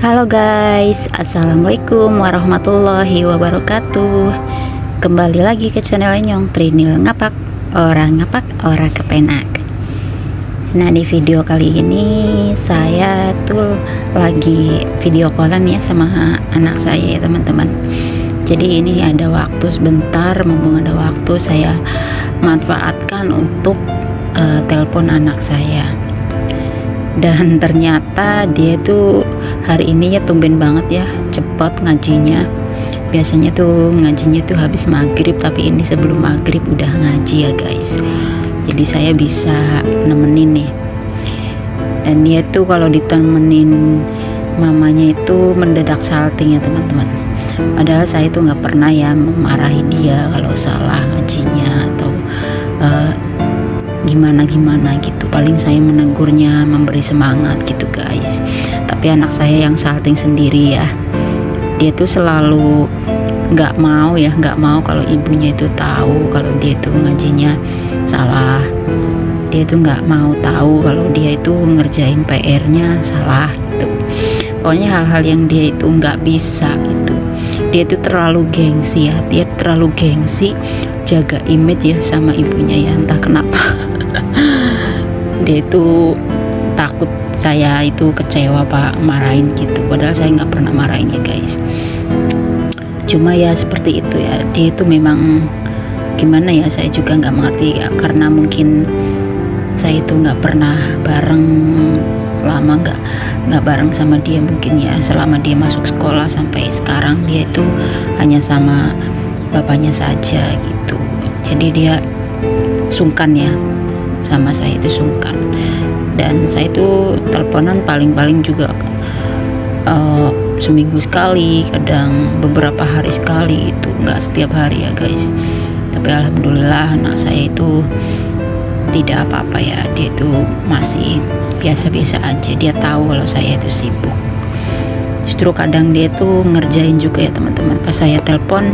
Halo guys, assalamualaikum warahmatullahi wabarakatuh. Kembali lagi ke channel Nyong Trinil Ngapak, orang ngapak, orang kepenak. Nah, di video kali ini saya tuh lagi video callan ya sama anak saya ya teman-teman. Jadi ini ada waktu sebentar, mumpung ada waktu saya manfaatkan untuk telepon anak saya. Dan ternyata dia tuh hari ini ya tumben banget ya, cepet ngajinya. Biasanya tuh ngajinya tuh habis maghrib, tapi ini sebelum maghrib udah ngaji ya guys. Jadi saya bisa nemenin nih. Dan dia tuh kalau ditemenin mamanya itu mendadak salting ya teman-teman. Padahal saya tuh nggak pernah ya memarahi dia kalau salah ngajinya atau gimana gitu. Paling saya menegurnya, memberi semangat gitu guys. Tapi anak saya yang salting sendiri ya, dia tuh selalu nggak mau kalau ibunya itu tahu kalau dia itu ngajinya salah. Dia tuh nggak mau tahu kalau dia itu ngerjain PR-nya salah gitu. Pokoknya hal-hal yang dia itu nggak bisa itu, dia tuh terlalu gengsi ya. Dia terlalu gengsi, jaga image ya sama ibunya ya, entah kenapa. Dia itu takut saya itu kecewa pak marahin gitu, padahal saya nggak pernah marahin ya guys. Cuma ya seperti itu ya, dia itu memang gimana ya, saya juga nggak mengerti ya, karena mungkin saya itu nggak pernah bareng lama, nggak bareng sama dia mungkin ya. Selama dia masuk sekolah sampai sekarang dia itu hanya sama bapaknya saja gitu. Jadi dia sungkan ya sama saya, itu sungkan. Dan saya itu teleponan paling juga seminggu sekali, kadang beberapa hari sekali, itu nggak setiap hari ya guys. Tapi alhamdulillah anak saya itu tidak apa-apa ya, dia itu masih biasa-biasa aja. Dia tahu kalau saya itu sibuk. Justru kadang dia tuh ngerjain juga ya teman-teman. Pas saya telepon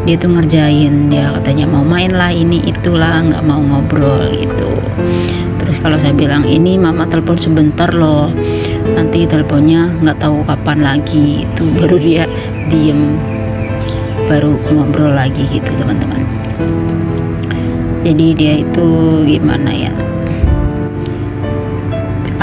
dia tuh ngerjain, dia katanya mau main lah ini itulah, nggak mau ngobrol gitu. Terus kalau saya bilang ini mama telepon sebentar loh, nanti teleponnya nggak tahu kapan lagi, itu baru dia diem, baru ngobrol lagi gitu teman-teman. Jadi dia itu gimana ya,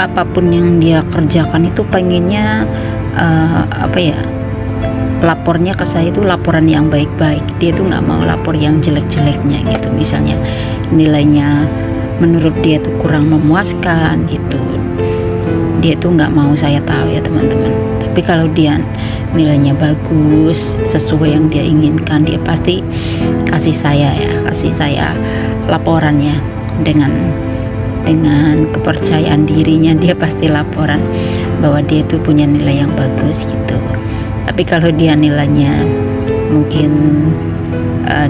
apapun yang dia kerjakan itu pengennya lapornya ke saya itu laporan yang baik-baik. Dia tuh nggak mau lapor yang jelek-jeleknya gitu. Misalnya nilainya menurut dia tuh kurang memuaskan gitu, dia tuh nggak mau saya tahu ya teman-teman. Tapi kalau dia nilainya bagus sesuai yang dia inginkan, dia pasti kasih saya laporannya dengan kepercayaan dirinya. Dia pasti laporan bahwa dia tuh punya nilai yang bagus gitu. Tapi kalau dia nilainya mungkin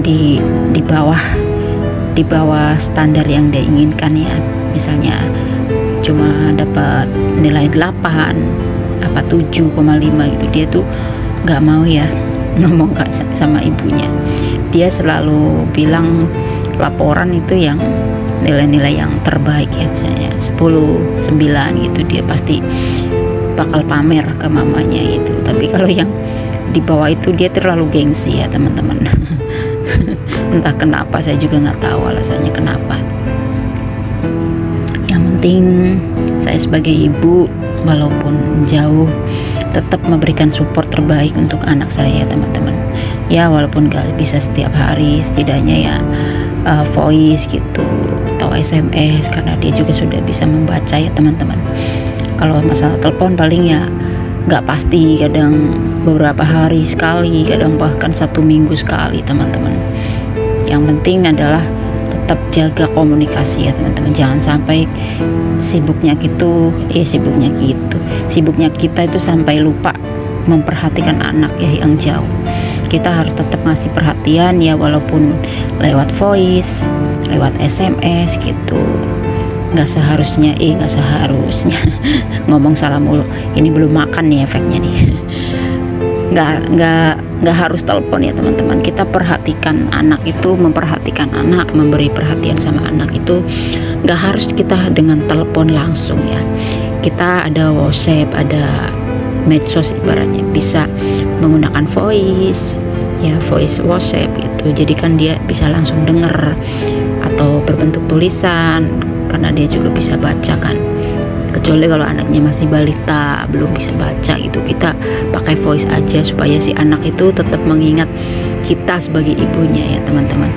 di bawah standar yang dia inginkan ya, misalnya cuma dapat nilai 8 apa 7,5 gitu, dia tuh nggak mau ya ngomong sama ibunya. Dia selalu bilang laporan itu yang nilai-nilai yang terbaik ya, misalnya 10, 9 gitu, dia pasti bakal pamer ke mamanya itu. Tapi kalau yang di bawah itu dia terlalu gengsi ya teman-teman. Entah kenapa, saya juga nggak tahu alasannya kenapa. Yang penting saya sebagai ibu walaupun jauh tetap memberikan support terbaik untuk anak saya teman-teman. Ya walaupun nggak bisa setiap hari, setidaknya ya voice gitu atau SMS, karena dia juga sudah bisa membaca ya teman-teman. Kalau masalah telepon paling ya nggak pasti, kadang beberapa hari sekali, kadang bahkan 1 minggu sekali teman-teman. Yang penting adalah tetap jaga komunikasi ya teman-teman. Jangan sampai sibuknya kita itu sampai lupa memperhatikan anak ya yang jauh. Kita harus tetap ngasih perhatian ya, walaupun lewat voice, lewat SMS gitu. Nggak seharusnya ngomong salah mulu. Ini belum makan nih efeknya nih. nggak harus telepon ya teman-teman. Kita perhatikan anak itu, memperhatikan anak, memberi perhatian sama anak itu nggak harus kita dengan telepon langsung ya. Kita ada WhatsApp, ada medsos ibaratnya, bisa menggunakan voice WhatsApp gitu. Jadi kan dia bisa langsung denger, atau berbentuk tulisan karena dia juga bisa baca kan. Kecuali kalau anaknya masih balita belum bisa baca gitu, kita pakai voice aja supaya si anak itu tetap mengingat kita sebagai ibunya ya teman-teman.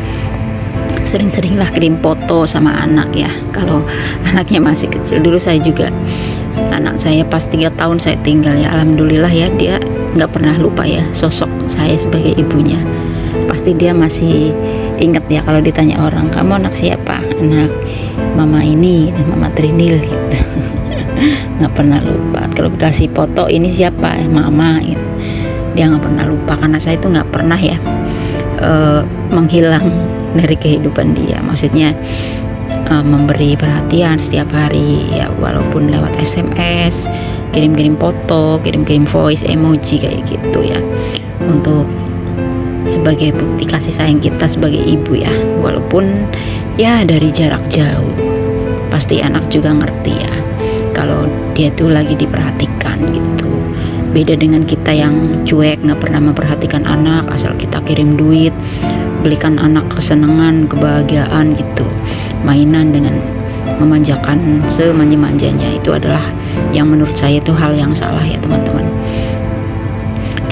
Sering-seringlah kirim foto sama anak ya kalau anaknya masih kecil. Dulu saya juga, anak saya pas 3 tahun saya tinggal ya, alhamdulillah ya, dia nggak pernah lupa ya sosok saya sebagai ibunya. Pasti dia masih ingat ya kalau ditanya orang, kamu anak siapa? Anak mama ini dan mama Trinil gitu. Nggak pernah lupa. Kalau dikasih foto ini siapa? Mama gitu. Dia nggak pernah lupa, karena saya itu nggak pernah ya menghilang dari kehidupan dia. Maksudnya memberi perhatian setiap hari ya, walaupun lewat SMS, kirim-kirim foto, kirim-kirim voice, emoji kayak gitu ya, untuk sebagai bukti kasih sayang kita sebagai ibu ya, walaupun ya dari jarak jauh. Pasti anak juga ngerti ya kalau dia tuh lagi diperhatikan gitu. Beda dengan kita yang cuek, nggak pernah memperhatikan anak, asal kita kirim duit, belikan anak kesenangan, kebahagiaan gitu, mainan dengan memanjakan semanja-manjanya. Itu adalah yang menurut saya itu hal yang salah ya teman-teman.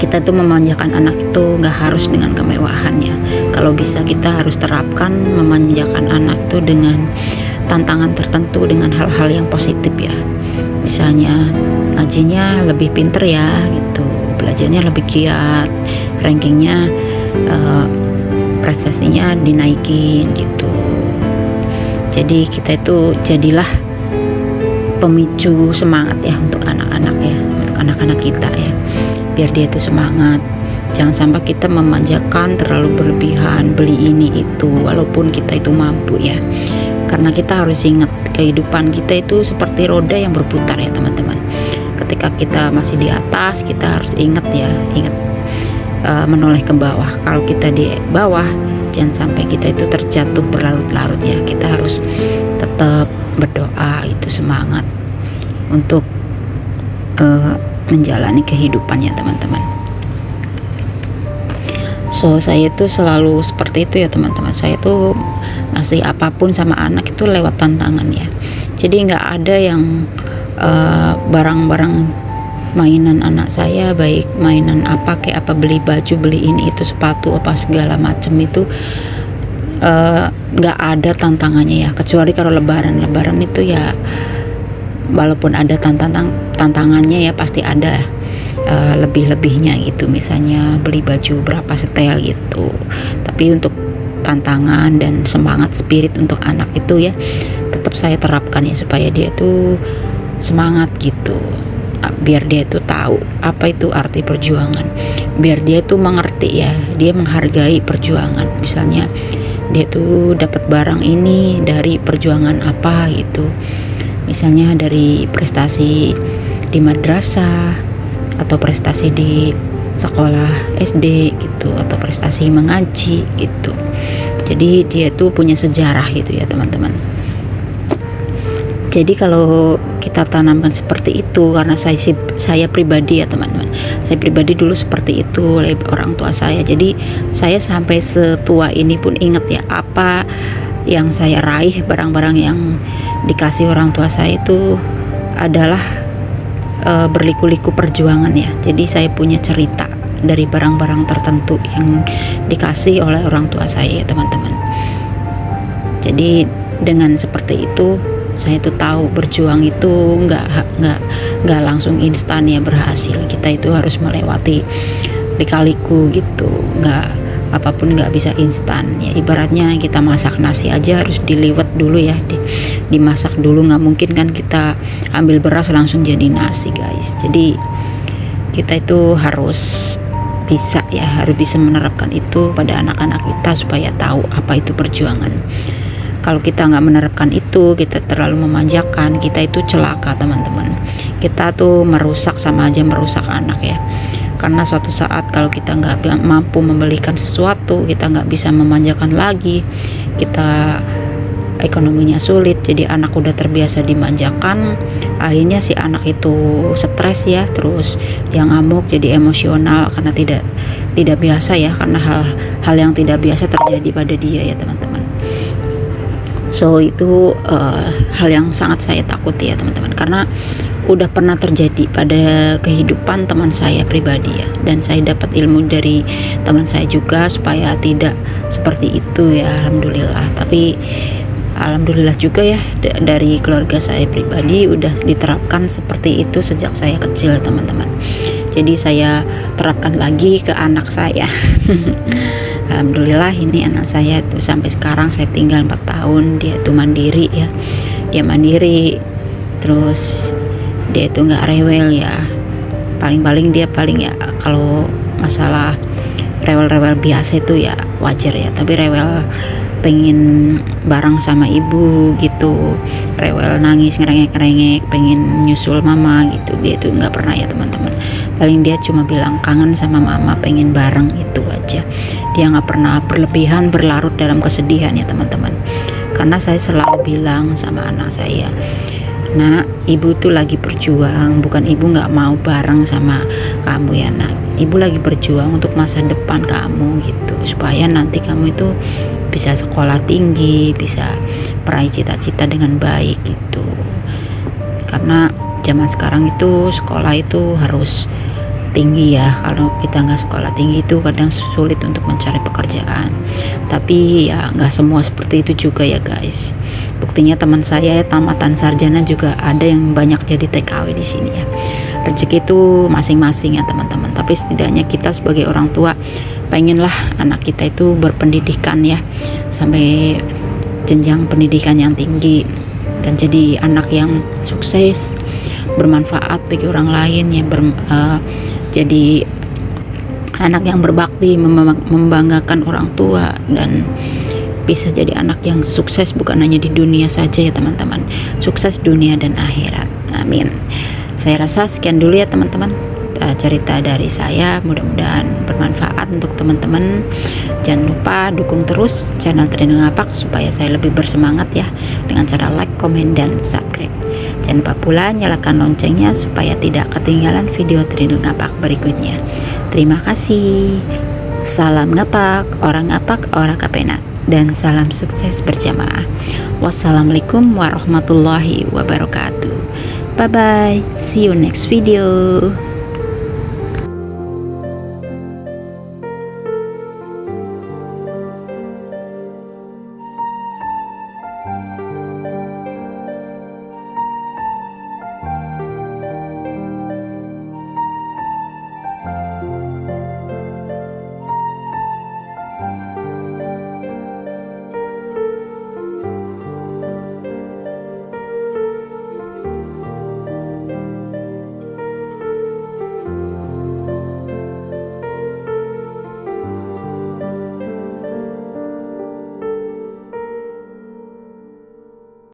Kita tuh memanjakan anak itu nggak harus dengan kemewahan ya. Kalau bisa kita harus terapkan memanjakan anak tuh dengan tantangan tertentu, dengan hal-hal yang positif ya. Misalnya ngajinya lebih pinter ya gitu, belajarnya lebih giat, rankingnya prestasinya dinaikin gitu. Jadi kita itu jadilah pemicu semangat ya untuk anak-anak ya, untuk anak-anak kita ya, biar dia itu semangat. Jangan sampai kita memanjakan terlalu berlebihan, beli ini itu, walaupun kita itu mampu ya. Karena kita harus ingat kehidupan kita itu seperti roda yang berputar ya teman-teman. Ketika kita masih di atas, kita harus ingat ya, menoleh ke bawah. Kalau kita di bawah, jangan sampai kita itu terjatuh berlarut-larut ya. Kita harus tetap berdoa, itu semangat untuk menjalani kehidupan ya teman-teman. So saya itu selalu seperti itu ya teman-teman. Saya tuh ngasih apapun sama anak itu lewat tantangan ya. Jadi nggak ada yang barang-barang mainan anak saya, baik mainan apa kayak apa, beli baju, beli ini itu, sepatu apa segala macam itu nggak ada tantangannya ya. Kecuali kalau lebaran itu ya, walaupun ada tantangannya ya pasti ada lebih-lebihnya gitu. Misalnya beli baju berapa setel gitu. Tapi untuk tantangan dan semangat spirit untuk anak itu ya tetap saya terapkan ya, supaya dia tuh semangat gitu, biar dia tuh tahu apa itu arti perjuangan, biar dia tuh mengerti ya, dia menghargai perjuangan. Misalnya dia tuh dapat barang ini dari perjuangan apa gitu, misalnya dari prestasi di madrasah atau prestasi di sekolah SD gitu, atau prestasi mengaji gitu. Jadi dia tuh punya sejarah gitu ya teman-teman. Jadi kalau kita tanamkan seperti itu, karena saya pribadi ya teman-teman, saya pribadi dulu seperti itu oleh orang tua saya. Jadi saya sampai setua ini pun ingat ya, apa yang saya raih, barang-barang yang dikasih orang tua saya itu adalah berliku-liku perjuangan ya. Jadi saya punya cerita dari barang-barang tertentu yang dikasih oleh orang tua saya ya teman-teman. Jadi dengan seperti itu saya tuh tahu berjuang itu nggak langsung instan ya berhasil. Kita itu harus melewati lika-liku gitu, apapun nggak bisa instan ya. Ibaratnya kita masak nasi aja harus diliwet dulu ya, dimasak dulu. Nggak mungkin kan kita ambil beras langsung jadi nasi guys. Jadi kita itu harus bisa menerapkan itu pada anak-anak kita supaya tahu apa itu perjuangan. Kalau kita nggak menerapkan itu, kita terlalu memanjakan, kita itu celaka teman-teman. Kita tuh merusak, sama aja merusak anak ya. Karena suatu saat kalau kita nggak mampu membelikan sesuatu, kita nggak bisa memanjakan lagi, kita ekonominya sulit, jadi anak udah terbiasa dimanjakan, akhirnya si anak itu stres ya, terus yang ngamuk, jadi emosional karena tidak biasa ya, karena hal yang tidak biasa terjadi pada dia ya teman-teman. So itu hal yang sangat saya takuti ya teman-teman, karena udah pernah terjadi pada kehidupan teman saya pribadi ya, dan saya dapat ilmu dari teman saya juga supaya tidak seperti itu ya, alhamdulillah. Tapi alhamdulillah juga ya, dari keluarga saya pribadi udah diterapkan seperti itu sejak saya kecil teman-teman. Jadi saya terapkan lagi ke anak saya. Alhamdulillah ini anak saya tuh sampai sekarang saya tinggal 4 tahun, dia tuh mandiri ya, dia mandiri, terus dia itu nggak rewel ya, paling dia paling ya kalau masalah rewel-rewel biasa itu ya wajar ya, tapi rewel pengen bareng sama ibu gitu, rewel nangis ngerengek-ngerengek pengen nyusul mama gitu, dia itu nggak pernah ya teman-teman. Paling dia cuma bilang kangen sama mama, pengen bareng, itu aja. Dia nggak pernah berlebihan berlarut dalam kesedihan ya teman-teman, karena saya selalu bilang sama anak saya, nak, ibu tuh lagi berjuang, bukan ibu nggak mau bareng sama kamu ya nak, ibu lagi berjuang untuk masa depan kamu gitu, supaya nanti kamu itu bisa sekolah tinggi, bisa meraih cita-cita dengan baik gitu. Karena zaman sekarang itu sekolah itu harus tinggi ya, kalau kita nggak sekolah tinggi itu kadang sulit untuk mencari pekerjaan. Tapi ya nggak semua seperti itu juga ya guys. Buktinya teman saya tamatan sarjana juga ada yang banyak jadi TKW di sini ya. Rezeki itu masing-masing ya teman-teman, tapi setidaknya kita sebagai orang tua pengenlah anak kita itu berpendidikan ya, sampai jenjang pendidikan yang tinggi, dan jadi anak yang sukses, bermanfaat bagi orang lain ya, jadi anak yang berbakti, membanggakan orang tua, dan bisa jadi anak yang sukses bukan hanya di dunia saja ya teman-teman, sukses dunia dan akhirat, amin. Saya rasa sekian dulu ya teman-teman, cerita dari saya, mudah-mudahan bermanfaat untuk teman-teman. Jangan lupa dukung terus channel Trinil Ngapak supaya saya lebih bersemangat ya, dengan cara like, komen, dan subscribe. Jangan lupa pula nyalakan loncengnya supaya tidak ketinggalan video Trinil Ngapak berikutnya. Terima kasih. Salam ngapak, orang ngapak, orang kapenak, dan salam sukses berjamaah. Wassalamualaikum warahmatullahi wabarakatuh. Bye bye. See you next video.